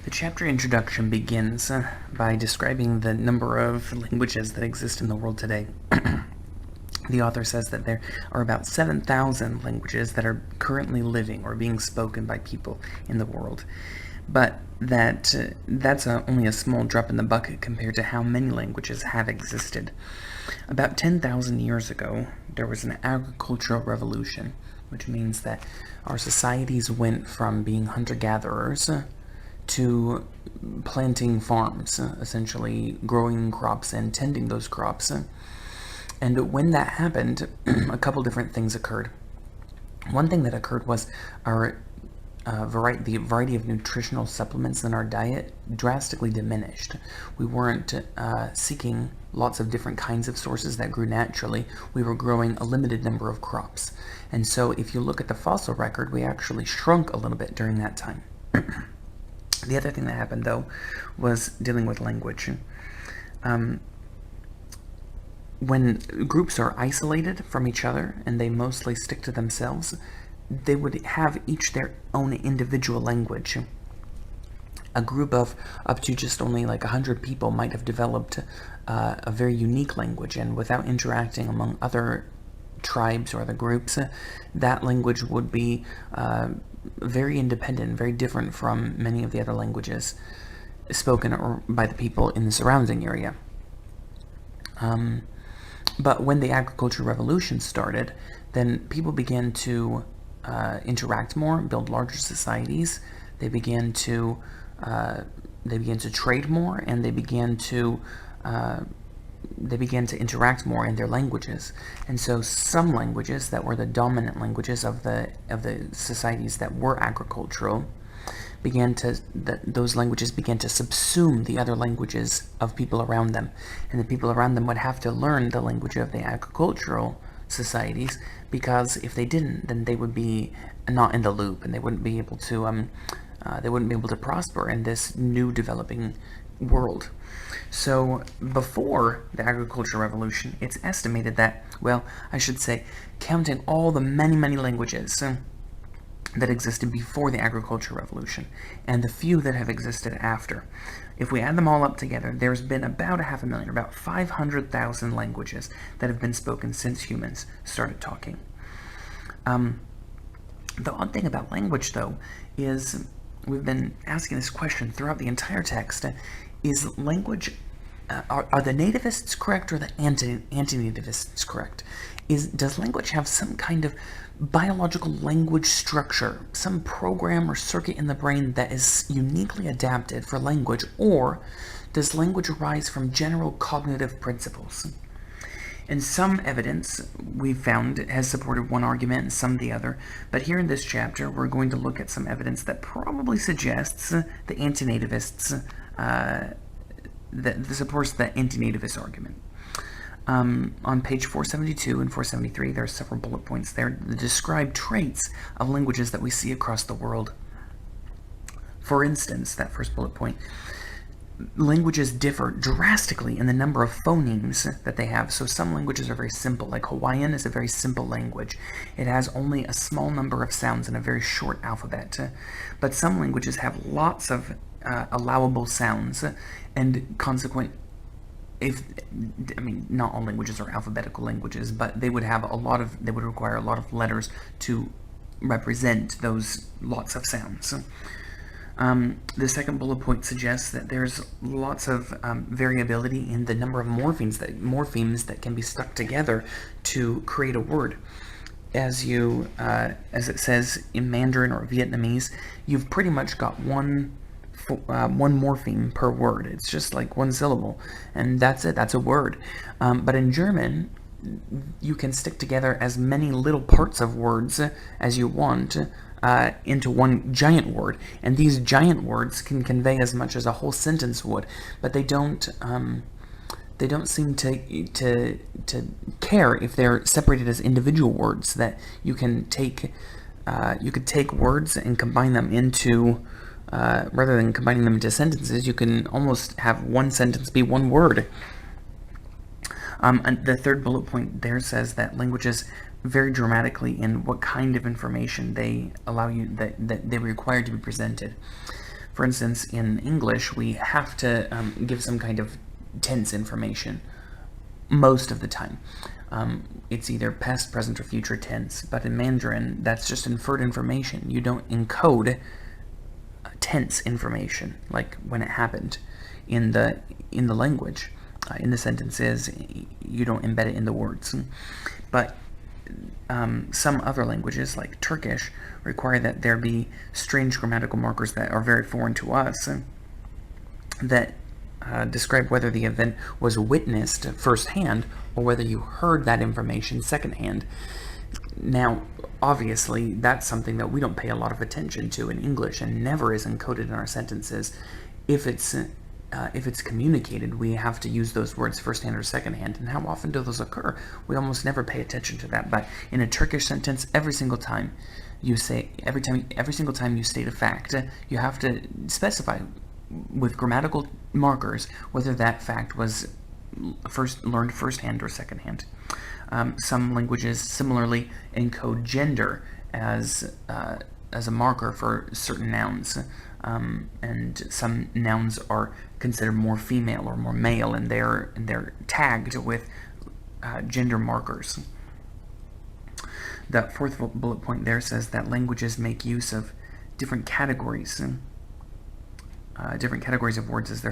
The chapter introduction begins by describing the number of languages that exist in the world today. The author says that there are about 7,000 languages that are currently living or being spoken by people in the world, but that's only a small drop in the bucket compared to how many languages have existed. About 10,000 years ago, there was an agricultural revolution, which means that our societies went from being hunter-gatherers to planting farms, essentially growing crops and tending those crops. And when that happened, a couple different things occurred. One thing that occurred was the variety of nutritional supplements in our diet drastically diminished. We weren't seeking lots of different kinds of sources that grew naturally. We were growing a limited number of crops. And so if you look at the fossil record, we actually shrunk a little bit during that time. The other thing that happened, though, was dealing with language. When groups are isolated from each other and they mostly stick to themselves, they would have each their own individual language. A group of up to just only like 100 people might have developed a very unique language, and without interacting among other tribes or other groups, that language would be very independent, very different from many of the other languages spoken or by the people in the surrounding area. But when the agricultural revolution started, then people began to interact more, build larger societies. They began to trade more, and they began to interact more in their languages. And so some languages that were the dominant languages of the societies that were agricultural those languages began to subsume the other languages of people around them, and the people around them would have to learn the language of the agricultural societies, because if they didn't, then they would be not in the loop, and they wouldn't be able to prosper in this new developing world. So before the agricultural revolution, it's estimated that, counting all the many languages that existed before the agricultural revolution and the few that have existed after, if we add them all up together, there's been about 500,000, about 500,000 languages that have been spoken since humans started talking. The odd thing about language, though, is we've been asking this question throughout the entire text: is language, are the nativists correct or the anti-nativists correct? Does language have some kind of biological language structure, some program or circuit in the brain that is uniquely adapted for language, or does language arise from general cognitive principles? And some evidence we've found has supported one argument and some the other, but here in this chapter we're going to look at some evidence that probably suggests the anti-nativists, that supports the anti-nativist argument. On page 472 and 473, there are several bullet points there that describe traits of languages that we see across the world. For instance, that first bullet point, languages differ drastically in the number of phonemes that they have. So some languages are very simple, like Hawaiian is a very simple language. It has only a small number of sounds and a very short alphabet. But some languages have lots of allowable sounds, and not all languages are alphabetical languages, but they would require a lot of letters to represent those lots of sounds. The second bullet point suggests that there's lots of variability in the number of morphemes that can be stuck together to create a word. As it says in Mandarin or Vietnamese, you've pretty much got one morpheme per word. It's just like one syllable, and that's it. That's a word. But in German, you can stick together as many little parts of words as you want into one giant word, and these giant words can convey as much as a whole sentence would. But they don't seem to care if they're separated as individual words. That you could take words and combine them into. Rather than combining them into sentences, you can almost have one sentence be one word. And the third bullet point there says that languages vary dramatically in what kind of information they allow you, that they require to be presented. For instance, in English, we have to give some kind of tense information most of the time. It's either past, present, or future tense, but in Mandarin, that's just inferred information. You don't encode tense information, like when it happened in the language. In the sentences, you don't embed it in the words. But some other languages, like Turkish, require that there be strange grammatical markers that are very foreign to us that describe whether the event was witnessed firsthand or whether you heard that information secondhand. Now, obviously, that's something that we don't pay a lot of attention to in English and never is encoded in our sentences. If it's communicated, we have to use those words firsthand or secondhand. And how often do those occur? We almost never pay attention to that. But in a Turkish sentence, every single time you state a fact, you have to specify with grammatical markers whether that fact was learned firsthand or secondhand. Some languages similarly encode gender as a marker for certain nouns, and some nouns are considered more female or more male, and they're tagged with gender markers. The fourth bullet point there says that languages make use of different categories of words as their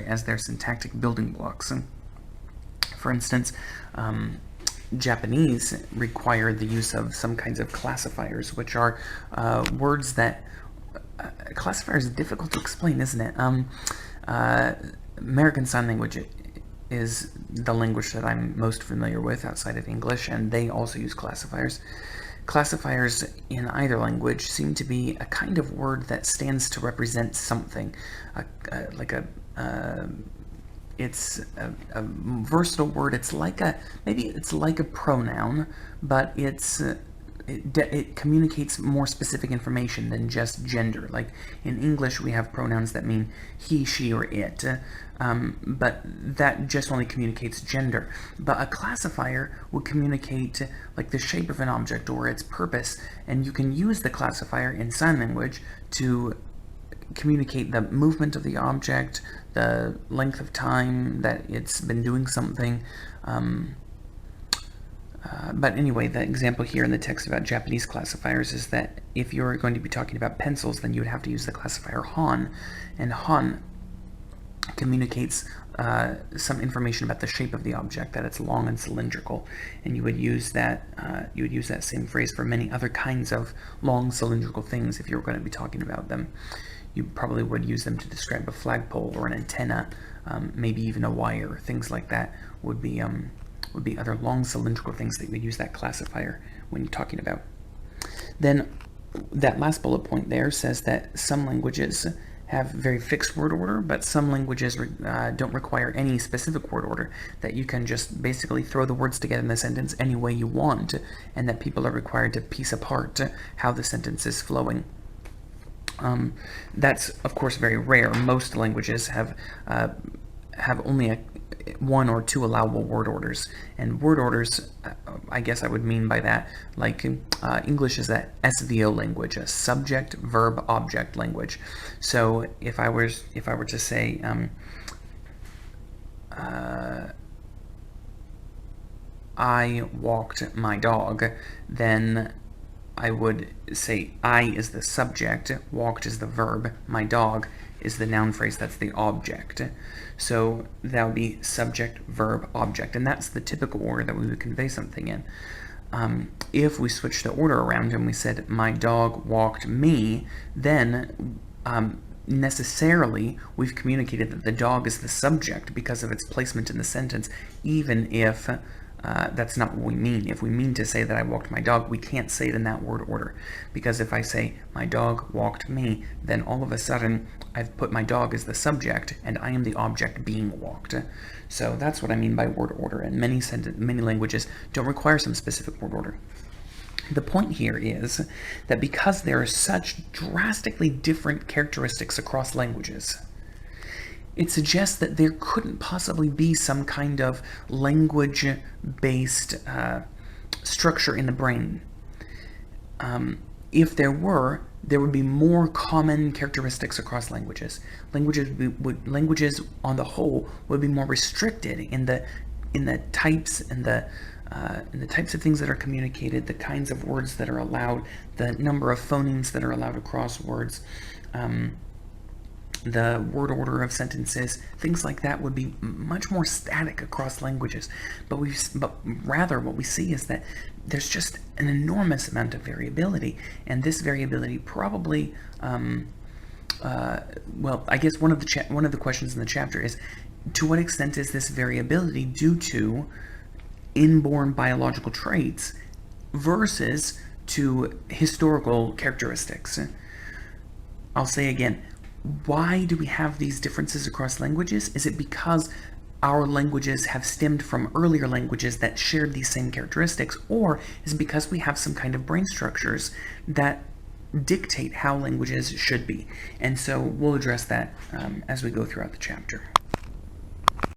as their syntactic building blocks. For instance, Japanese require the use of some kinds of classifiers, which are words that classifiers are difficult to explain, isn't it? American Sign Language is the language that I'm most familiar with outside of English, and they also use classifiers. Classifiers in either language seem to be a kind of word that stands to represent something, it's a versatile word. It's like a pronoun, but it communicates more specific information than just gender. Like in English, we have pronouns that mean he, she, or it, but that just only communicates gender. But a classifier will communicate like the shape of an object or its purpose, and you can use the classifier in sign language to communicate the movement of the object, the length of time that it's been doing something. But anyway, the example here in the text about Japanese classifiers is that if you're going to be talking about pencils, then you would have to use the classifier han, and han communicates some information about the shape of the object, that it's long and cylindrical, and you would use that same phrase for many other kinds of long cylindrical things if you were going to be talking about them. You probably would use them to describe a flagpole or an antenna, maybe even a wire. Things like that would be other long cylindrical things that you would use that classifier when you're talking about. Then that last bullet point there says that some languages have very fixed word order, but some languages don't require any specific word order, that you can just basically throw the words together in the sentence any way you want, and that people are required to piece apart how the sentence is flowing. That's, of course, very rare. Most languages have only one or two allowable word orders, and word orders, I guess I would mean by that, like English is a SVO language, a subject verb object language. So if I were to say I walked my dog, then I would say I is the subject, walked is the verb, my dog is the noun phrase, that's the object. So that would be subject, verb, object, and that's the typical order that we would convey something in. If we switch the order around and we said my dog walked me, then necessarily we've communicated that the dog is the subject because of its placement in the sentence, even if that's not what we mean. If we mean to say that I walked my dog, we can't say it in that word order, because if I say my dog walked me, then all of a sudden I've put my dog as the subject and I am the object being walked. So that's what I mean by word order, and many languages don't require some specific word order. The point here is that because there are such drastically different characteristics across languages, it suggests that there couldn't possibly be some kind of language-based structure in the brain. If there were, there would be more common characteristics across languages. Languages on the whole would be more restricted in the types and the types of things that are communicated, the kinds of words that are allowed, the number of phonemes that are allowed across words, the word order of sentences, things like that would be much more static across languages. But rather what we see is that there's just an enormous amount of variability, and this variability probably, well, I guess one of the questions in the chapter is, to what extent is this variability due to inborn biological traits versus to historical characteristics? I'll say again, why do we have these differences across languages? Is it because our languages have stemmed from earlier languages that shared these same characteristics, or is it because we have some kind of brain structures that dictate how languages should be? And so we'll address that as we go throughout the chapter.